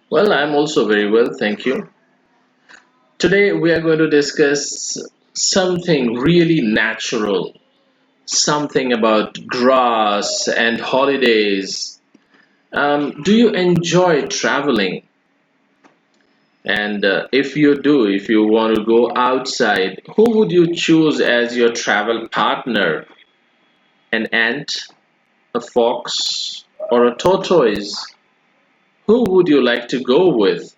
Well, I'm also very well, thank you. Today we are going to discuss something really natural, something about grass and holidays. Do you enjoy traveling? And if you do, if you want to go outside, who would you choose as your travel partner? An ant, a fox, or a tortoise? Who would you like to go with?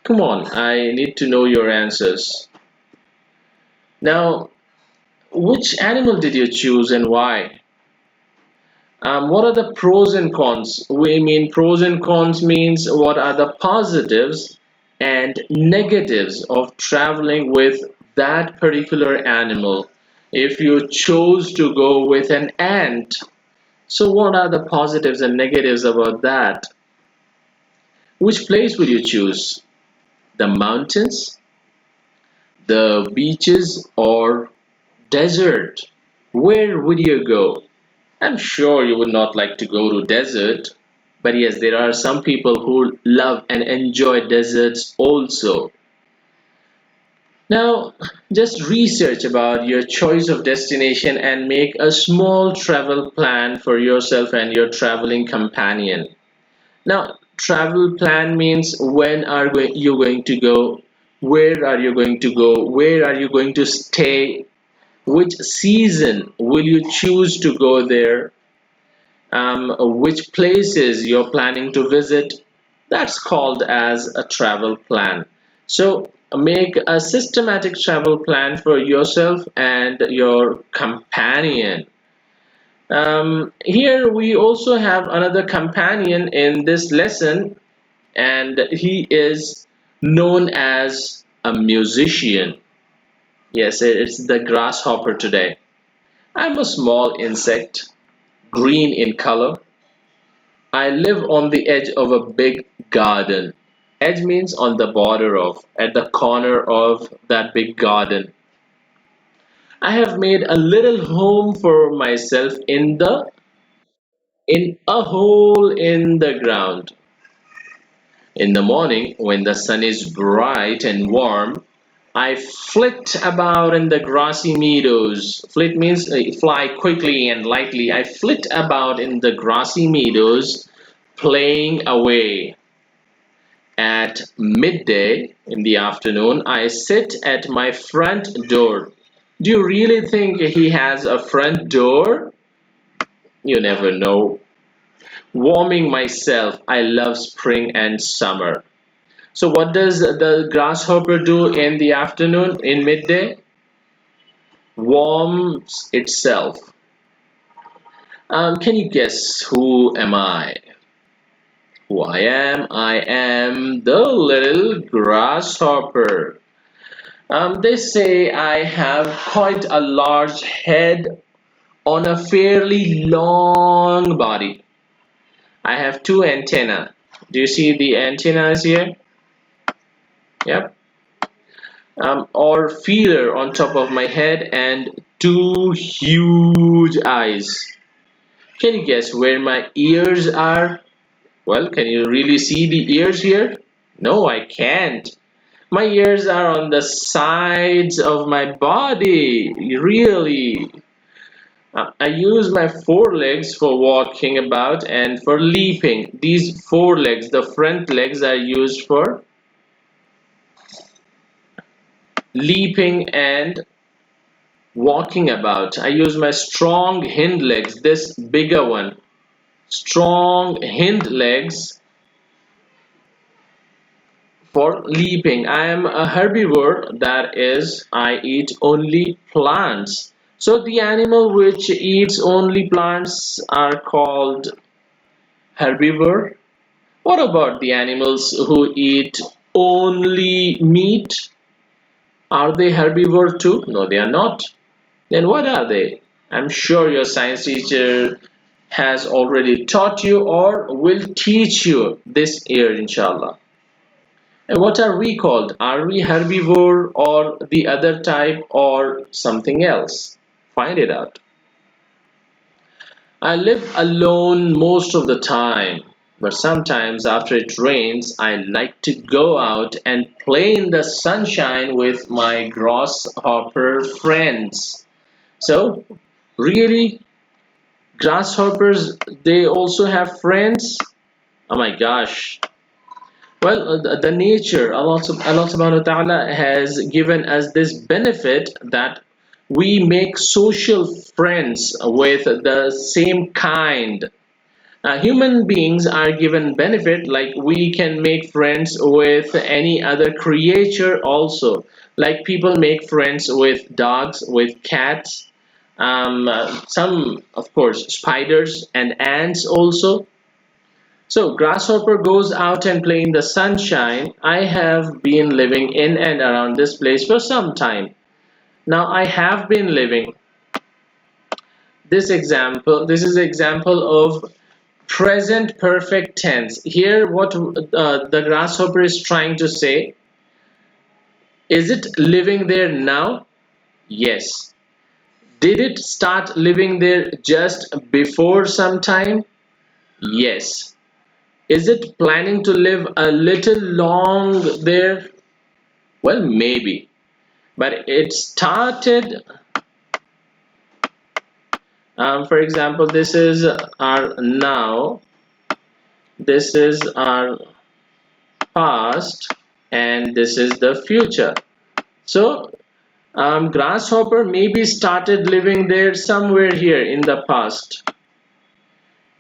Come on, I need to know your answers. Now, which animal did you choose and why? What are the pros and cons? We mean pros and cons means what are the positives and negatives of traveling with that particular animal. If you chose to go with an ant, so what are the positives and negatives about that? Which place would you choose? The mountains, the beaches, or desert? Where would you go? I'm sure you would not like to go to desert, but yes, there are some people who love and enjoy deserts also. Now, just research about your choice of destination and make a small travel plan for yourself and your traveling companion. Now, travel plan means when are you going to go, where are you going to go, where are you going to stay, which season will you choose to go there, which places you're planning to visit. That's called as a travel plan. So make a systematic travel plan for yourself and your companion. Here we also have another companion in this lesson, and he is known as a musician. Yes, it's the grasshopper today. I'm a small insect, green in color. I live on the edge of a big garden. Edge means on the border of, at the corner of that big garden. I have made a little home for myself in a hole in the ground. In the morning, when the sun is bright and warm, I flit about in the grassy meadows. Flit means fly quickly and lightly. I flit about in the grassy meadows, playing away. At midday in the afternoon, I sit at my front door. Do you really think he has a front door? You never know. Warming myself. I love spring and summer. So, what does the grasshopper do in the afternoon, in midday? Warms itself. Can you guess who am I? Who I am? I am the little grasshopper. They say I have quite a large head on a fairly long body. I have two antennae. Do you see the antennas here? Yep. Or feeler on top of my head and two huge eyes. Can you guess where my ears are? Well, can you really see the ears here? No, I can't. My ears are on the sides of my body. Really. I use my forelegs for walking about and for leaping. These forelegs, the front legs, are used for leaping and walking about. I use my strong hind legs, this bigger one. Strong hind legs for leaping. I am a herbivore, that is, I eat only plants. So the animal which eats only plants are called herbivore. What about the animals who eat only meat? Are they herbivore too? No, they are not. Then what are they? I'm sure your science teacher has already taught you or will teach you this year, inshallah. And what are we called? Are we herbivore or the other type or something else? Find it out. I live alone most of the time. But sometimes after it rains, I like to go out and play in the sunshine with my grasshopper friends. So, really, grasshoppers, they also have friends? Oh my gosh. Well, the nature, Allah subhanahu wa ta'ala has given us this benefit that we make social friends with the same kind. Human beings are given benefit like we can make friends with any other creature also. Like people make friends with dogs, with cats, some, of course, spiders and ants also. So Grasshopper goes out and play in the sunshine. I have been living in and around this place for some time. Now I have been living this is example of present perfect tense. Here what the grasshopper is trying to say, is it living there now? Yes. Did it start living there just before some time? Yes. Is it planning to live a little long there? Well, maybe. But it started, for example, this is our now, this is our past, and this is the future. So, Grasshopper maybe started living there somewhere here in the past,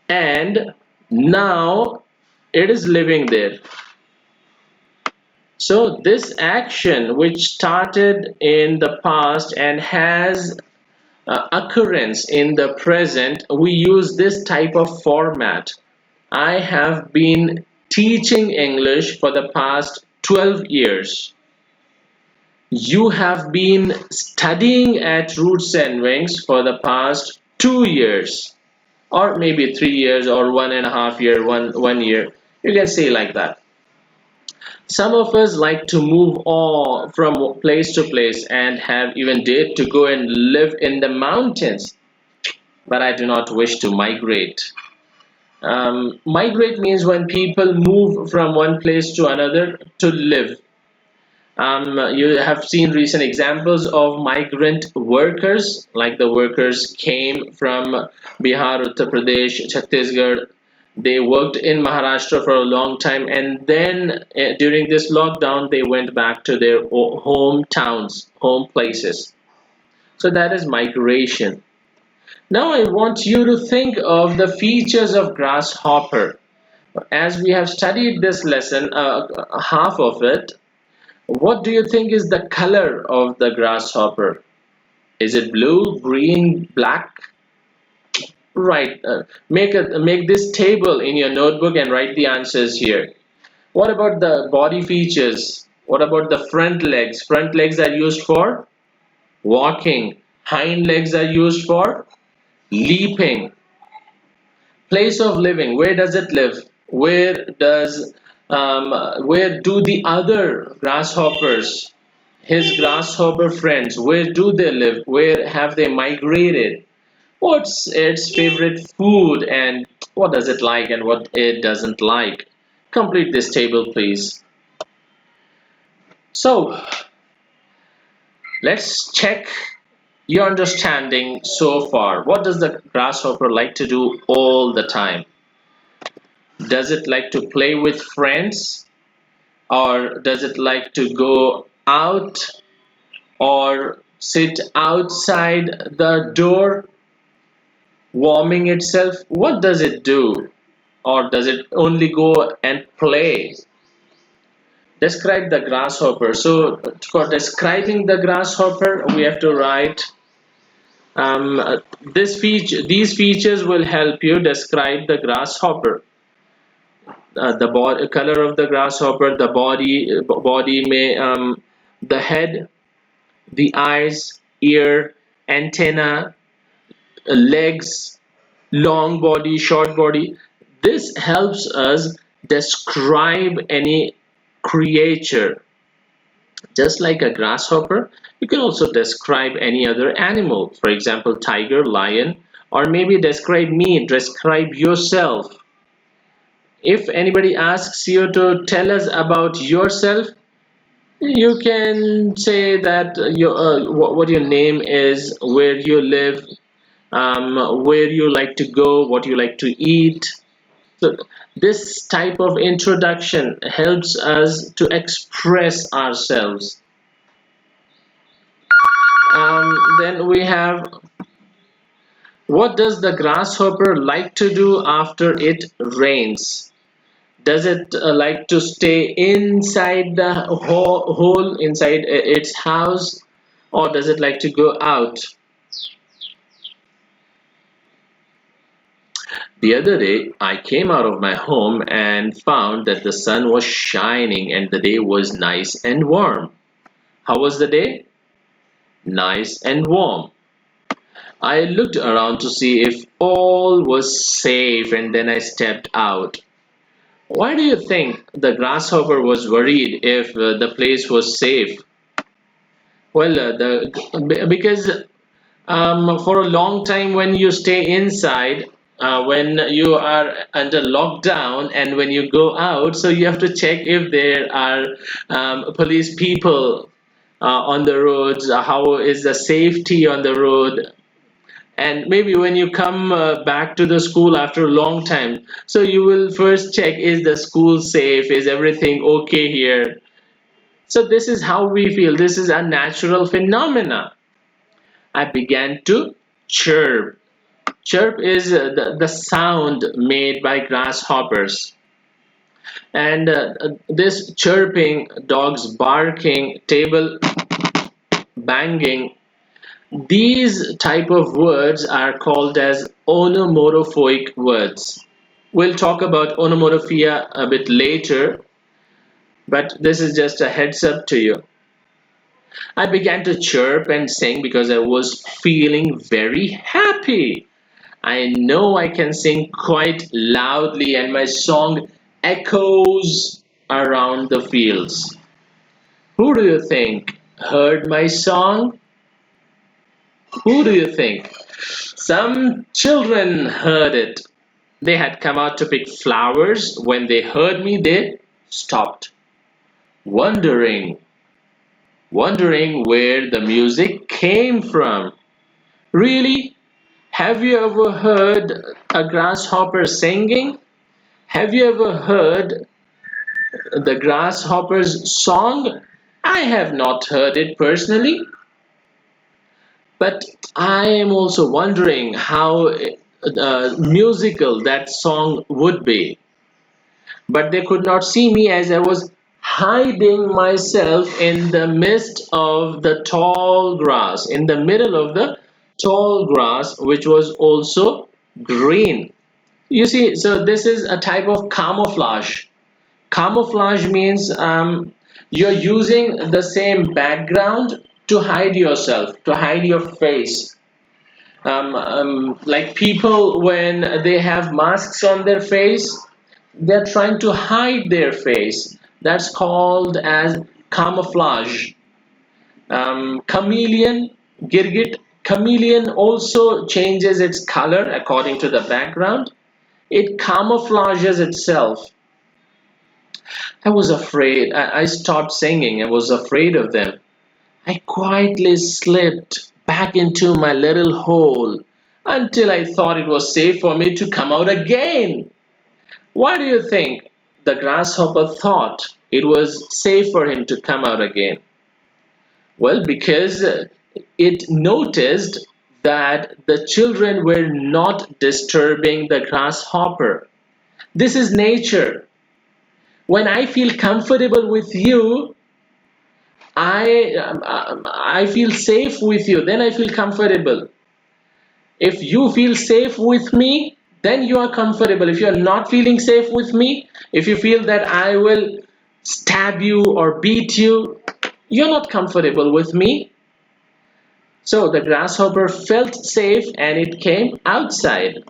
and now it is living there. So, this action which started in the past and has occurrence in the present, we use this type of format. I have been teaching English for the past 12 years. You have been studying at Roots and Wings for the past 2 years, or maybe 3 years, or 1.5 year, one year. You can say like that. Some of us like to move all from place to place and have even dared to go and live in the mountains. But I do not wish to migrate. Migrate means when people move from one place to another to live. You have seen recent examples of migrant workers, like the workers came from Bihar, Uttar Pradesh, Chhattisgarh. They worked in Maharashtra for a long time, and then during this lockdown, they went back to their hometowns, home places. So that is migration. Now I want you to think of the features of grasshopper. As we have studied this lesson, half of it, what do you think is the color of the grasshopper? Is it blue, green, black? Right. Make this table in your notebook and write the answers here. What about the body features? What about the front legs? Front legs are used for walking. Hind legs are used for leaping. Place of living, where does it live? Where do the other grasshoppers, his grasshopper friends, where do they live? Where have they migrated? What's its favorite food, and what does it like and what it doesn't like? Complete this table, please. So let's check your understanding so far. What does the grasshopper like to do all the time? Does it like to play with friends, or does it like to go out or sit outside the door warming itself? What does it do? Or does it only go and play? Describe the grasshopper. So for describing the grasshopper, we have to write these features will help you describe the grasshopper. The body, color of the grasshopper, the body may, the head, the eyes, ear, antenna, legs, long body, short body. This helps us describe any creature. Just like a grasshopper, you can also describe any other animal. For example, tiger, lion, or maybe describe me, describe yourself. If anybody asks you to tell us about yourself, you can say that what your name is, where you live, where you like to go, what you like to eat. So this type of introduction helps us to express ourselves. Then we have, what does the grasshopper like to do after it rains? Does it like to stay inside the hole inside its house, or does it like to go out? The other day, I came out of my home and found that the sun was shining and the day was nice and warm. How was the day? Nice and warm. I looked around to see if all was safe and then I stepped out. Why do you think the grasshopper was worried if the place was safe? Well, because for a long time when you stay inside, when you are under lockdown and when you go out, so you have to check if there are police people on the roads, how is the safety on the road, and maybe when you come back to the school after a long time, so you will first check, is the school safe, is everything okay here? So this is how we feel, this is a natural phenomena. I began to chirp. Chirp is the sound made by grasshoppers. And this chirping, dogs barking, table banging, these type of words are called as onomatopoeic words. We'll talk about onomatopoeia a bit later, but this is just a heads up to you. I began to chirp and sing because I was feeling very happy. I know I can sing quite loudly, and my song echoes around the fields. Who do you think heard my song? Who do you think? Some children heard it. They had come out to pick flowers. When they heard me, they stopped, wondering, wondering where the music came from. Really? Have you ever heard a grasshopper singing? Have you ever heard the grasshopper's song? I have not heard it personally, but I am also wondering how musical that song would be. But they could not see me as I was hiding myself in the midst of the tall grass, in the middle of the tall grass, which was also green. You see, so this is a type of camouflage. Camouflage means you're using the same background to hide yourself, to hide your face. Like people, when they have masks on their face, they're trying to hide their face. That's called as camouflage. Chameleon, Girgit, chameleon also changes its color according to the background. It camouflages itself. I was afraid. I stopped singing. I was afraid of them. I quietly slipped back into my little hole until I thought it was safe for me to come out again. Why do you think the grasshopper thought it was safe for him to come out again? Well, because it noticed that the children were not disturbing the grasshopper. This is nature. When I feel comfortable with you, I feel safe with you. Then I feel comfortable. If you feel safe with me, then you are comfortable. If you are not feeling safe with me, if you feel that I will stab you or beat you, you're not comfortable with me. So the grasshopper felt safe and it came outside.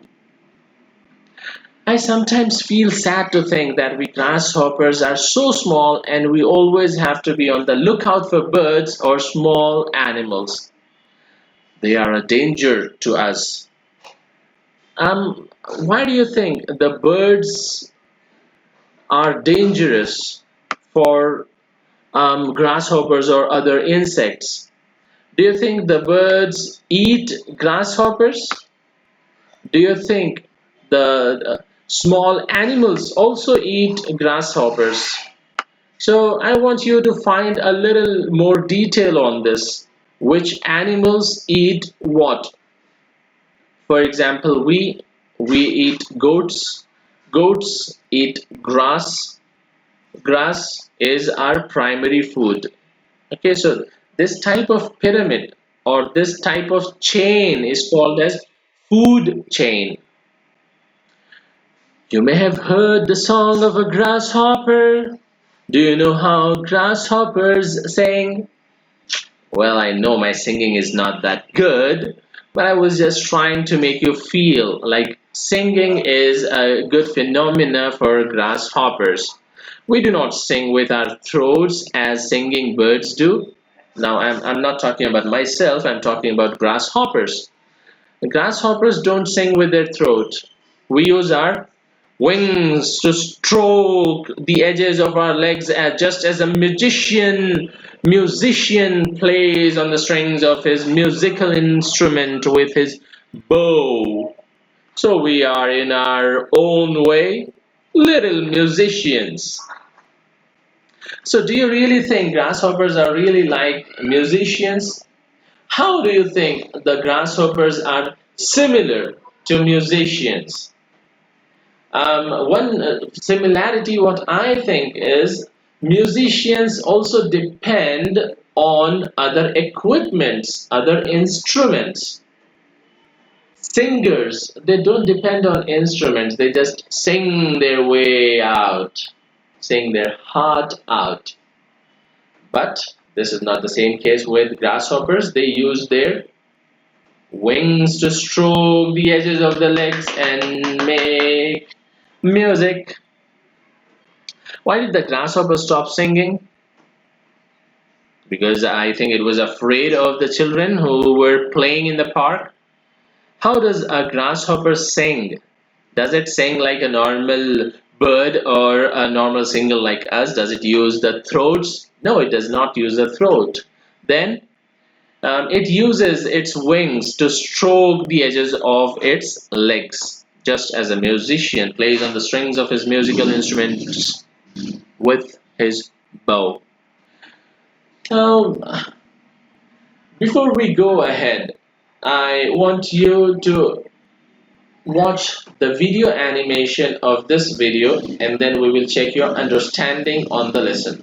I sometimes feel sad to think that we grasshoppers are so small and we always have to be on the lookout for birds or small animals. They are a danger to us. Why do you think the birds are dangerous for grasshoppers or other insects? Do you think the birds eat grasshoppers? Do you think the small animals also eat grasshoppers? So I want you to find a little more detail on this. Which animals eat what? For example, we eat goats. Goats eat grass. Grass is our primary food. Okay, so this type of pyramid or this type of chain is called as food chain. You may have heard the song of a grasshopper. Do you know how grasshoppers sing? Well, I know my singing is not that good, but I was just trying to make you feel like singing is a good phenomena for grasshoppers. We do not sing with our throats as singing birds do. Now, I'm not talking about myself, I'm talking about grasshoppers. The grasshoppers don't sing with their throat. We use our wings to stroke the edges of our legs just as a musician plays on the strings of his musical instrument with his bow. So we are in our own way little musicians. So do you really think grasshoppers are really like musicians? How do you think the grasshoppers are similar to musicians? One similarity, what I think is musicians also depend on other equipments, other instruments. Singers, they don't depend on instruments, they just sing their way out, sing their heart out. But this is not the same case with grasshoppers. They use their wings to stroke the edges of the legs and make music. Why did the grasshopper stop singing? Because I think it was afraid of the children who were playing in the park. How does a grasshopper sing? Does it sing like a normal bird or a normal singer like us? Does it use the throats? No, it does not use the throat. Then it uses its wings to stroke the edges of its legs, just as a musician plays on the strings of his musical instruments with his bow. Now, before we go ahead, I want you to watch the video animation of this video and then we will check your understanding on the lesson.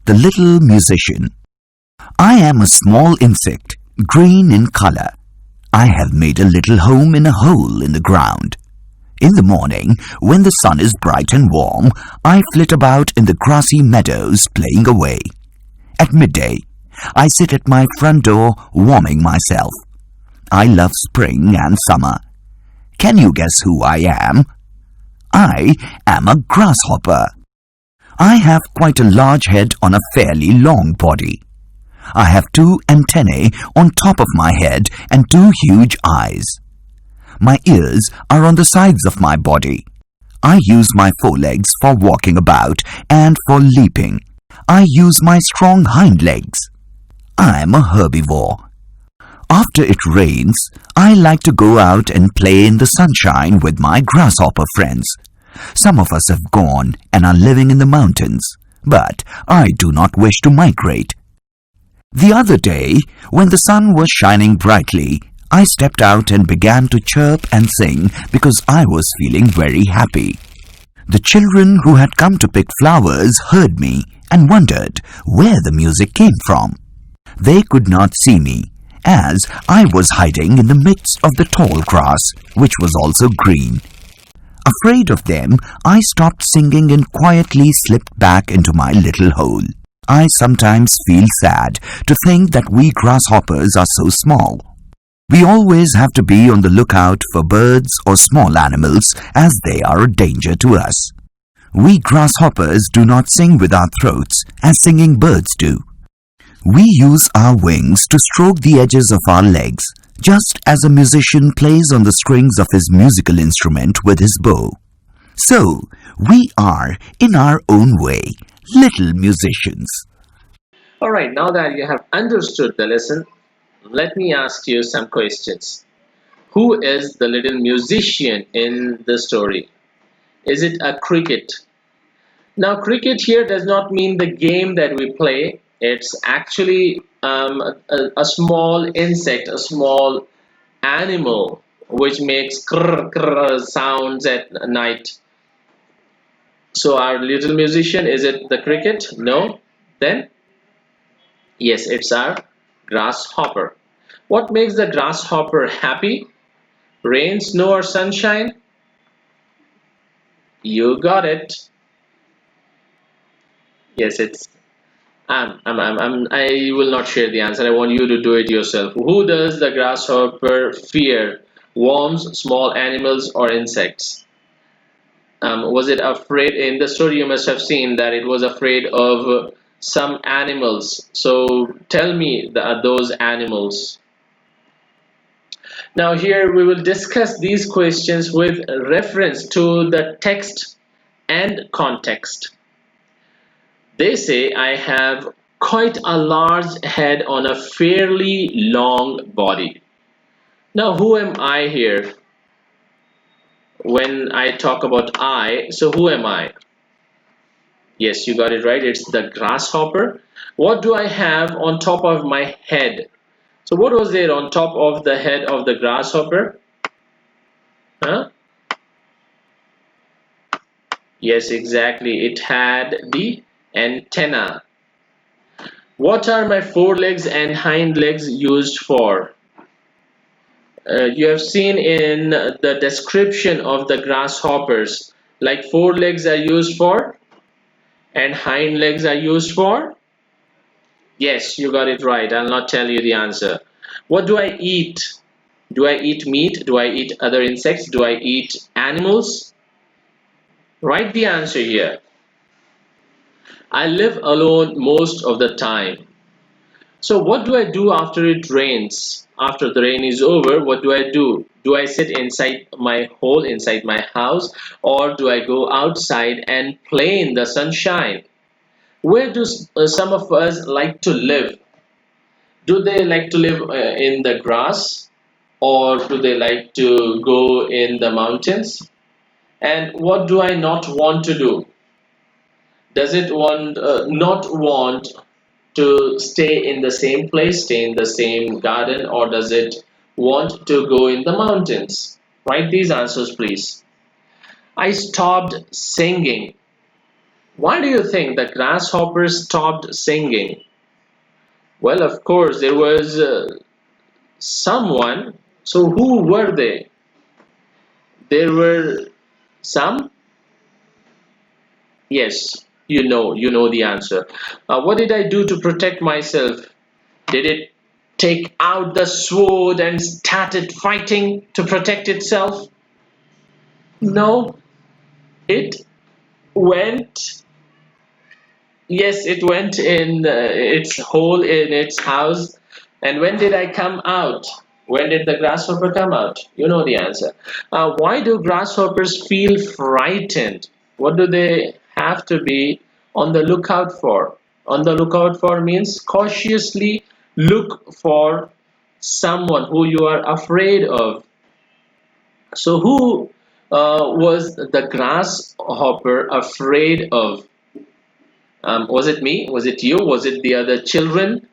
The Little Musician. I am a small insect, green in color. I have made a little home in a hole in the ground. In the morning, when the sun is bright and warm, I flit about in the grassy meadows playing away. At midday, I sit at my front door warming myself. I love spring and summer. Can you guess who I am? I am a grasshopper. I have quite a large head on a fairly long body. I have 2 antennae on top of my head and 2 huge eyes. My ears are on the sides of my body. I use my forelegs for walking about and for leaping. I use my strong hind legs. I am a herbivore. After it rains, I like to go out and play in the sunshine with my grasshopper friends. Some of us have gone and are living in the mountains, but I do not wish to migrate. The other day, when the sun was shining brightly, I stepped out and began to chirp and sing because I was feeling very happy. The children who had come to pick flowers heard me and wondered where the music came from. They could not see me, as I was hiding in the midst of the tall grass, which was also green. Afraid of them, I stopped singing and quietly slipped back into my little hole. I sometimes feel sad to think that we grasshoppers are so small. We always have to be on the lookout for birds or small animals as they are a danger to us. We grasshoppers do not sing with our throats as singing birds do. We use our wings to stroke the edges of our legs, just as a musician plays on the strings of his musical instrument with his bow. So, we are, in our own way, little musicians. Alright, now that you have understood the lesson, let me ask you some questions. Who is the little musician in the story? Is it a cricket? Now, cricket here does not mean the game that we play. It's actually a small insect, a small animal which makes krr, krr sounds at night. So, our little musician, is it the cricket? No. Then, yes, it's our grasshopper. What makes the grasshopper happy? Rain, snow, or sunshine? You got it. Yes, it's I will not share the answer. I want you to do it yourself. Who does the grasshopper fear? Worms, small animals, or insects? Was it afraid? In the story, you must have seen that it was afraid of some animals. So tell me those animals. Now, here we will discuss these questions with reference to the text and context. They say I have quite a large head on a fairly long body. Now, who am I here when I talk about I? So, who am I? Yes, you got it right. It's the grasshopper. What do I have on top of my head? So, what was there on top of the head of the grasshopper? Huh? Yes, exactly. It had the antenna. What are my forelegs and hind legs used for? You have seen in the description of the grasshoppers, like forelegs are used for and hind legs are used for. Yes, you got it right. I'll not tell you the answer. What do I eat? Do I eat meat? Do I eat other insects? Do I eat animals? Write the answer here. I live alone most of the time. So what do I do after it rains? After the rain is over, what do I do? Do I sit inside my hole, inside my house, or do I go outside and play in the sunshine? Where do some of us like to live? Do they like to live in the grass, or do they like to go in the mountains? And what do I not want to do? Does it want not want to stay in the same place, stay in the same garden, or does it want to go in the mountains? Write these answers, please. I stopped singing. Why do you think the grasshopper stopped singing? Well, of course, there was someone. So, who were they? There were some. Yes, you know the answer. What did I do to protect myself? Did it take out the sword and started fighting to protect itself? No, it went. Yes, it went in its hole in its house. And when did I come out? When did the grasshopper come out? You know the answer. Why do grasshoppers feel frightened? What do they have to be on the lookout for? On the lookout for means cautiously look for someone who you are afraid of. So, who was the grasshopper afraid of? Was it me? Was it you? Was it the other children?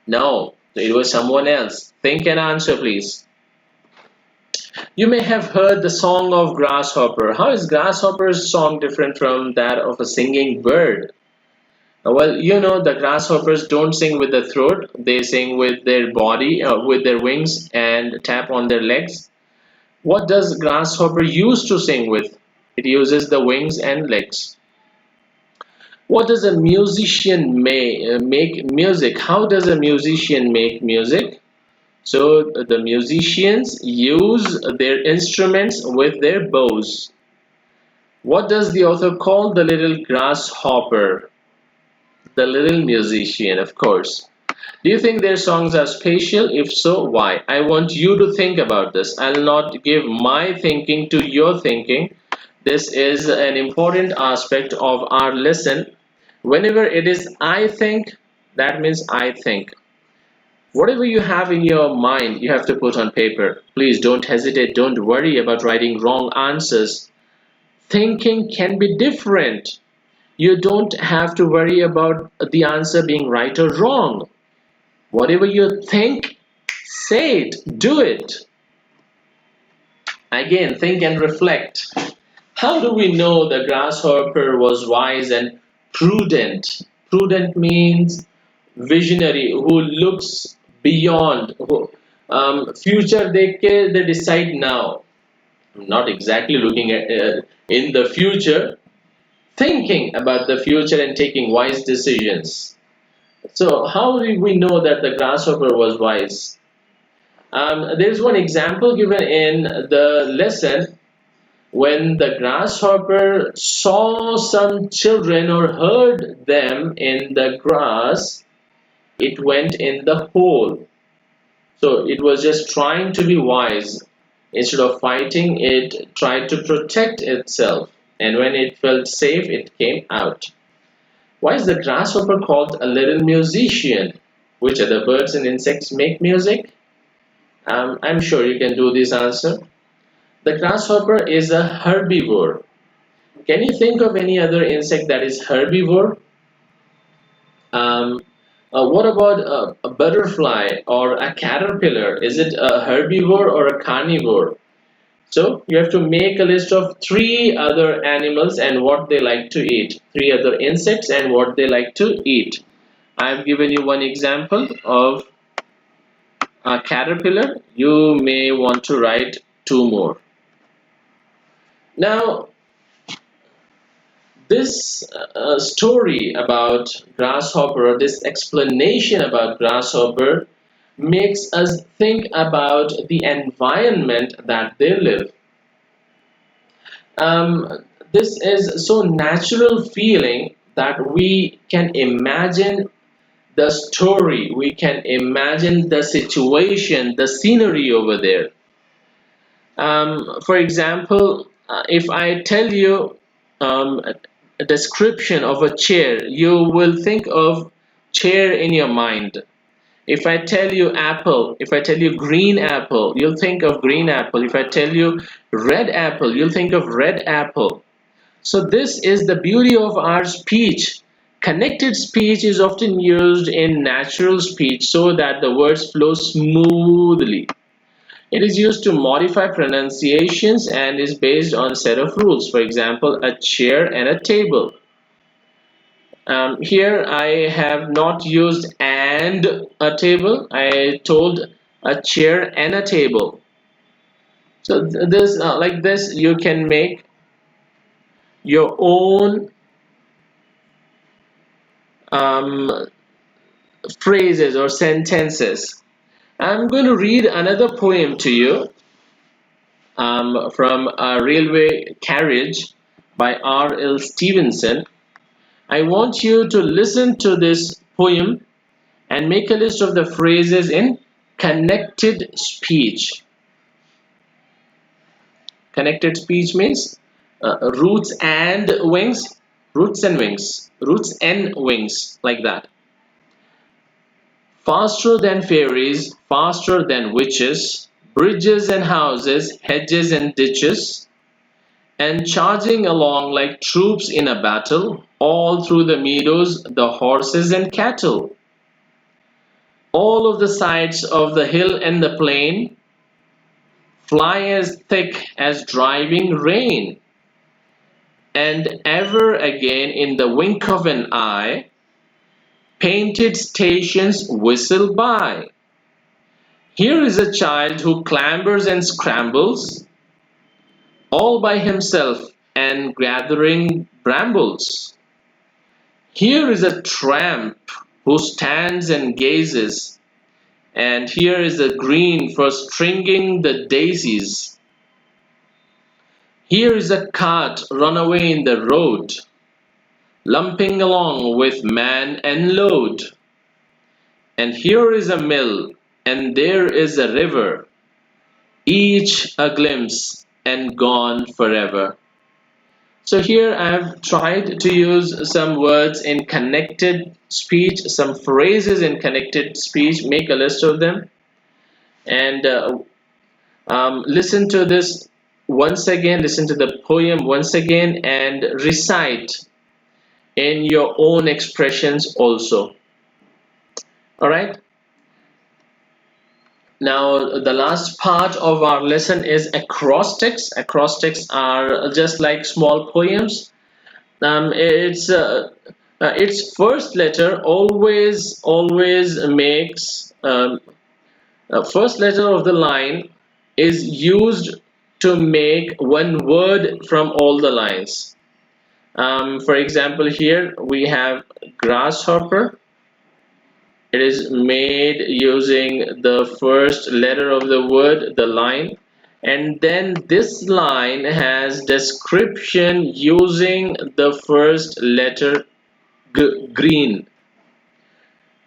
No, it was someone else. Think and answer, please. You may have heard the song of Grasshopper. How is Grasshopper's song different from that of a singing bird? Well, you know, the grasshoppers don't sing with the throat, they sing with their body, with their wings, and tap on their legs. What does grasshopper use to sing with? It uses the wings and legs. What does a musician make music? How does a musician make music? So the musicians use their instruments with their bows. What does the author call the little grasshopper? The little musician, of course. Do you think their songs are special? If so, why? I want you to think about this. I'll not give my thinking to your thinking, This is an important aspect of our lesson. Whenever it is I think, that means I think. Whatever you have in your mind, you have to put on paper. Please don't hesitate, don't worry about writing wrong answers. Thinking can be different. You don't have to worry about the answer being right or wrong. Whatever you think, say it, do it. Again, think and reflect. How do we know the grasshopper was wise and prudent? Prudent means visionary, who looks beyond, future they decide now. Not exactly looking at in the future, thinking about the future and taking wise decisions. So, how do we know that the grasshopper was wise? There's one example given in the lesson. When the grasshopper saw some children or heard them in the grass, it went in the hole. So it was just trying to be wise. Instead of fighting, it tried to protect itself. And when it felt safe, it came out. Why is the grasshopper called a little musician? Which other birds and insects make music? I'm sure you can do this answer. The grasshopper is a herbivore. Can you think of any other insect that is herbivore? Um, what about a butterfly or a caterpillar? Is it a herbivore or a carnivore? So you have to make a list of three other animals and what they like to eat. Three other insects and what they like to eat. I've given you one example of a caterpillar. You may want to write two more. Now, this story about grasshopper, or this explanation about grasshopper, makes us think about the environment that they live. This is so natural feeling that we can imagine the story, we can imagine the situation, the scenery over there. For example, if I tell you a description of a chair, you will think of chair in your mind. If I tell you apple, if I tell you green apple, you'll think of green apple. If I tell you red apple, you'll think of red apple. So this is the beauty of our speech. Connected speech is often used in natural speech so that the words flow smoothly. It is used to modify pronunciations and is based on a set of rules. For example, a chair and a table. Here I have not used and a table. I told a chair and a table. So this, like this, you can make your own um, phrases or sentences. I'm going to read another poem to you from a railway carriage by R.L. Stevenson. I want you to listen to this poem and make a list of the phrases in connected speech. Connected speech means roots and wings, roots and wings, roots and wings, like that. Faster than fairies, faster than witches, bridges and houses, hedges and ditches, and charging along like troops in a battle, all through the meadows, the horses and cattle. All of the sides of the hill and the plain fly as thick as driving rain, and ever again in the wink of an eye, painted stations whistle by. Here is a child who clambers and scrambles, all by himself and gathering brambles. Here is a tramp who stands and gazes, and here is the green for stringing the daisies. Here is a cart run away in the road, lumping along with man and load. And here is a mill, and there is a river, each a glimpse and gone forever. So here I have tried to use some words in connected speech, some phrases in connected speech, make a list of them, and listen to this once again, listen to the poem once again, and recite in your own expressions also. All right. Now, the last part of our lesson is acrostics. Acrostics are just like small poems. Its first letter always makes first letter of the line is used to make one word from all the lines. For example, here we have grasshopper. It is made using the first letter of the word, the line, and then this line has description using the first letter green.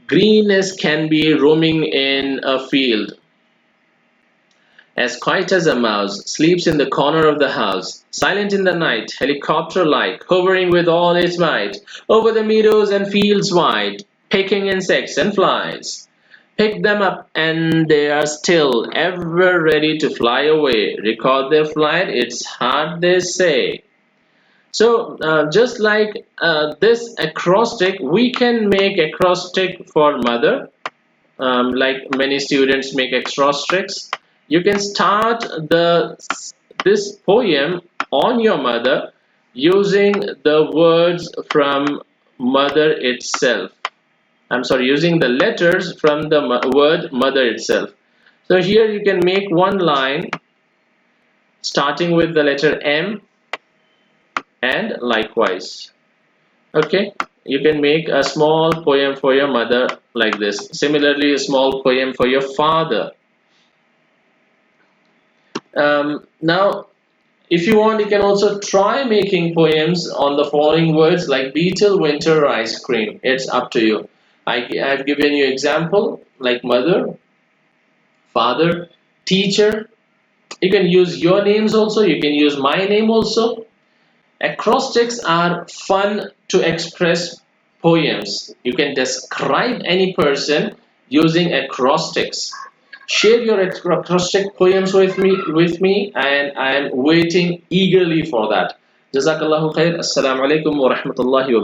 Green is can be roaming in a field, as quiet as a mouse, sleeps in the corner of the house, silent in the night, helicopter-like, hovering with all its might, over the meadows and fields wide, picking insects and flies. Pick them up and they are still, ever ready to fly away. Record their flight, it's hard they say. So just like this acrostic, we can make acrostic for mother, like many students make acrostics. You can start this poem on your mother using the words from mother itself. I'm sorry, using the letters from the word mother itself. So here you can make one line starting with the letter M and likewise. Okay, you can make a small poem for your mother like this. Similarly, a small poem for your father. Now, if you want, you can also try making poems on the following words like beetle, winter, ice cream. It's up to you. I've given you example like mother, father, teacher. You can use your names also. You can use my name also. Acrostics are fun to express poems. You can describe any person using acrostics. Share your acrostic poems with me, and I am waiting eagerly for that. Jazakallahu khair. Assalamu alaikum wa rahmatullahi wa